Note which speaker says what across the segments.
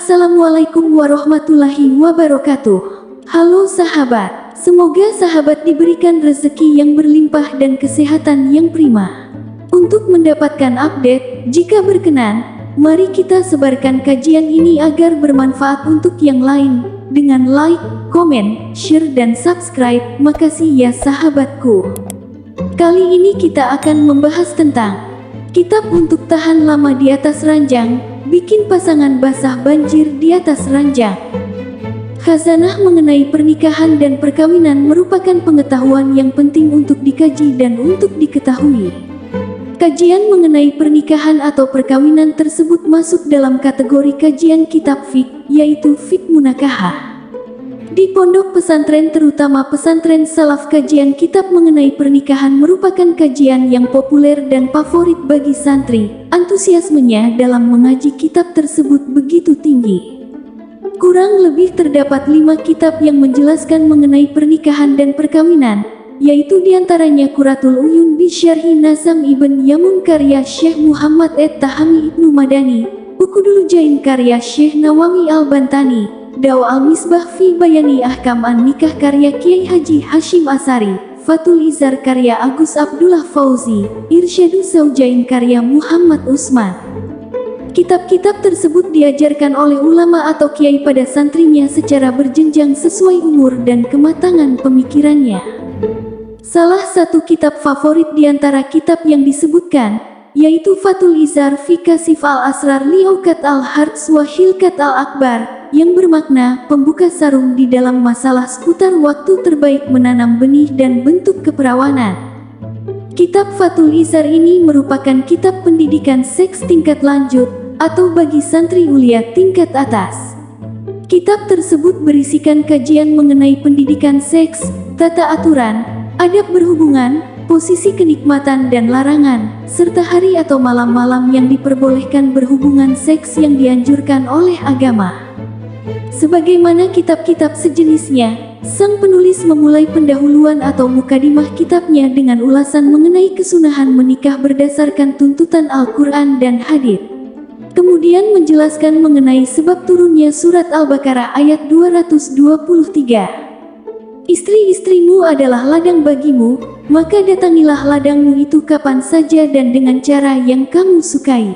Speaker 1: Assalamualaikum warahmatullahi wabarakatuh. Halo sahabat, semoga sahabat diberikan rezeki yang berlimpah dan kesehatan yang prima. Untuk mendapatkan update, jika berkenan, mari kita sebarkan kajian ini agar bermanfaat untuk yang lain. Dengan like, komen, share dan subscribe, makasih ya sahabatku. Kali ini kita akan membahas tentang kitab untuk tahan lama di atas ranjang, bikin pasangan basah banjir di atas ranjang. Khazanah mengenai pernikahan dan perkawinan merupakan pengetahuan yang penting untuk dikaji dan untuk diketahui. Kajian mengenai pernikahan atau perkawinan tersebut masuk dalam kategori kajian kitab fiqh, yaitu fiqh munakahah. Di pondok pesantren, terutama pesantren salaf, kajian kitab mengenai pernikahan merupakan kajian yang populer dan favorit bagi santri. Antusiasmenya dalam mengaji kitab tersebut begitu tinggi. Kurang lebih terdapat 5 kitab yang menjelaskan mengenai pernikahan dan perkawinan, yaitu diantaranya Quratul Uyun bi Syarhi Nazam Ibn Yamun karya Syekh Muhammad Tahami Ibnu Madani, Uqudul Jain karya Syekh Nawawi Al-Bantani, Daw Al-Misbah fi Bayani Ahkam An-Nikah karya Kiai Haji Hashim Asari, Fathul Izar karya Agus Abdullah Fauzi, Irsyadus Zaujain karya Muhammad Usman. Kitab-kitab tersebut diajarkan oleh ulama atau kiai pada santrinya secara berjenjang sesuai umur dan kematangan pemikirannya. Salah satu kitab favorit di antara kitab yang disebutkan, yaitu Fathul Izar fi Kasif Al-Asrar li Auqat Al-Harts wa Hilkat Al-Akbar, yang bermakna pembuka sarung di dalam masalah seputar waktu terbaik menanam benih dan bentuk keperawanan. Kitab Fathul Izar ini merupakan kitab pendidikan seks tingkat lanjut atau bagi santri ulia tingkat atas. Kitab tersebut berisikan kajian mengenai pendidikan seks, tata aturan, adab berhubungan, posisi kenikmatan dan larangan, serta hari atau malam-malam yang diperbolehkan berhubungan seks yang dianjurkan oleh agama. Sebagaimana kitab-kitab sejenisnya, sang penulis memulai pendahuluan atau mukadimah kitabnya dengan ulasan mengenai kesunahan menikah berdasarkan tuntutan Al-Quran dan hadits. Kemudian menjelaskan mengenai sebab turunnya surat Al-Baqarah ayat 223. Istri-istrimu adalah ladang bagimu, maka datangilah ladangmu itu kapan saja dan dengan cara yang kamu sukai.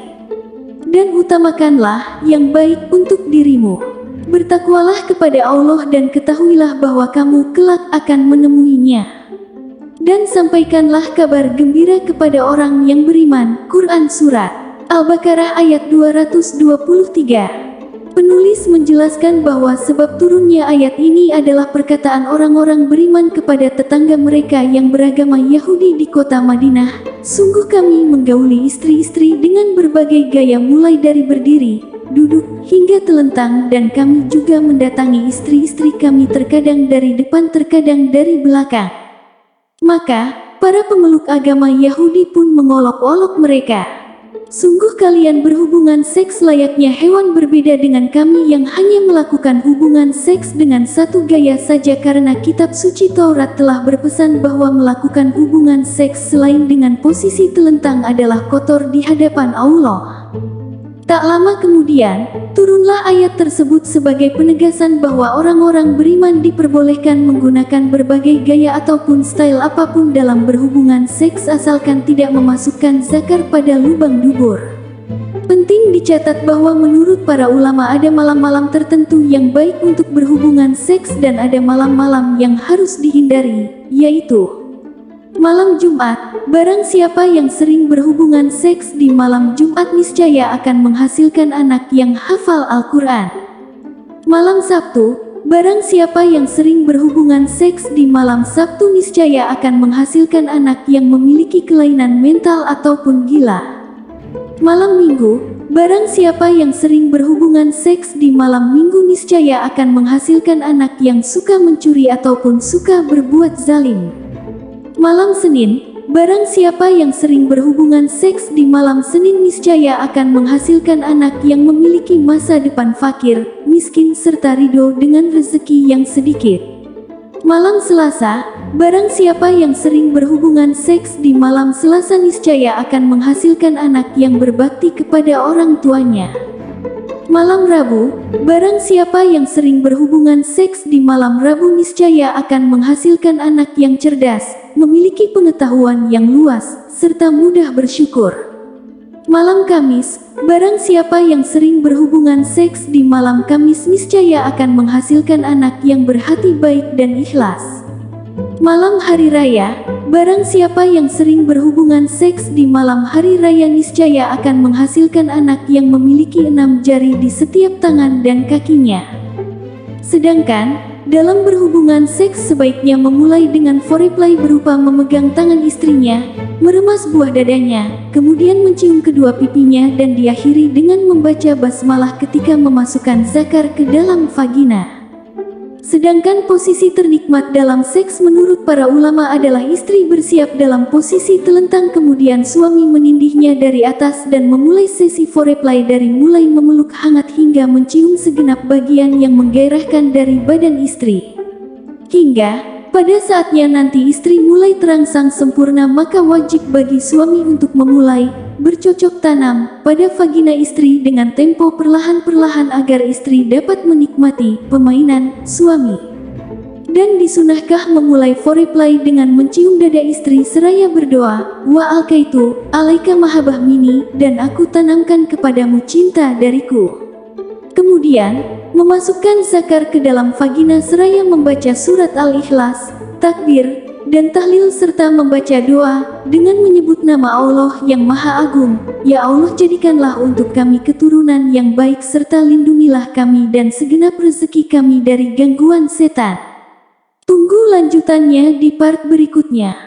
Speaker 1: Dan utamakanlah yang baik untuk dirimu. Bertakwalah kepada Allah dan ketahuilah bahwa kamu kelak akan menemuinya. Dan sampaikanlah kabar gembira kepada orang yang beriman. Quran Surat Al-Baqarah ayat 223. Penulis menjelaskan bahwa sebab turunnya ayat ini adalah perkataan orang-orang beriman kepada tetangga mereka yang beragama Yahudi di kota Madinah. Sungguh kami menggauli istri-istri dengan berbagai gaya mulai dari berdiri, duduk, hingga telentang, dan kami juga mendatangi istri-istri kami terkadang dari depan terkadang dari belakang. Maka, para pemeluk agama Yahudi pun mengolok-olok mereka. Sungguh kalian berhubungan seks layaknya hewan, berbeda dengan kami yang hanya melakukan hubungan seks dengan satu gaya saja, karena kitab suci Taurat telah berpesan bahwa melakukan hubungan seks selain dengan posisi telentang adalah kotor di hadapan Allah. Tak lama kemudian, turunlah ayat tersebut sebagai penegasan bahwa orang-orang beriman diperbolehkan menggunakan berbagai gaya ataupun style apapun dalam berhubungan seks asalkan tidak memasukkan zakar pada lubang dubur. Penting dicatat bahwa menurut para ulama ada malam-malam tertentu yang baik untuk berhubungan seks dan ada malam-malam yang harus dihindari, yaitu malam Jumat. Barang siapa yang sering berhubungan seks di malam Jumat niscaya akan menghasilkan anak yang hafal Al-Quran. Malam Sabtu. Barang siapa yang sering berhubungan seks di malam Sabtu niscaya akan menghasilkan anak yang memiliki kelainan mental ataupun gila. Malam Minggu. Barang siapa yang sering berhubungan seks di malam Minggu niscaya akan menghasilkan anak yang suka mencuri ataupun suka berbuat zalim. Malam Senin. Barang siapa yang sering berhubungan seks di malam Senin niscaya akan menghasilkan anak yang memiliki masa depan fakir, miskin serta ridho dengan rezeki yang sedikit. Malam Selasa. Barang siapa yang sering berhubungan seks di malam Selasa niscaya akan menghasilkan anak yang berbakti kepada orang tuanya. Malam Rabu, barang siapa yang sering berhubungan seks di malam Rabu niscaya akan menghasilkan anak yang cerdas, memiliki pengetahuan yang luas, serta mudah bersyukur. Malam Kamis, barang siapa yang sering berhubungan seks di malam Kamis niscaya akan menghasilkan anak yang berhati baik dan ikhlas. Malam Hari Raya, barang siapa yang sering berhubungan seks di malam Hari Raya niscaya akan menghasilkan anak yang memiliki 6 jari di setiap tangan dan kakinya. Sedangkan, dalam berhubungan seks sebaiknya memulai dengan foreplay berupa memegang tangan istrinya, meremas buah dadanya, kemudian mencium kedua pipinya dan diakhiri dengan membaca basmalah ketika memasukkan zakar ke dalam vagina. Sedangkan posisi ternikmat dalam seks menurut para ulama adalah istri bersiap dalam posisi telentang kemudian suami menindihnya dari atas dan memulai sesi foreplay dari mulai memeluk hangat hingga mencium segenap bagian yang menggairahkan dari badan istri. Hingga pada saatnya nanti istri mulai terangsang sempurna maka wajib bagi suami untuk memulai bercocok tanam pada vagina istri dengan tempo perlahan-perlahan agar istri dapat menikmati permainan suami. Dan disunahkah memulai foreplay dengan mencium dada istri seraya berdoa, wa alkaitu alaika mahabbah mini, dan aku tanamkan kepadamu cinta dariku. Kemudian, memasukkan zakar ke dalam vagina seraya membaca surat Al-Ikhlas, takbir, dan tahlil serta membaca doa dengan menyebut nama Allah yang Maha Agung. Ya Allah, jadikanlah untuk kami keturunan yang baik serta lindungilah kami dan segenap rezeki kami dari gangguan setan. Tunggu lanjutannya di part berikutnya.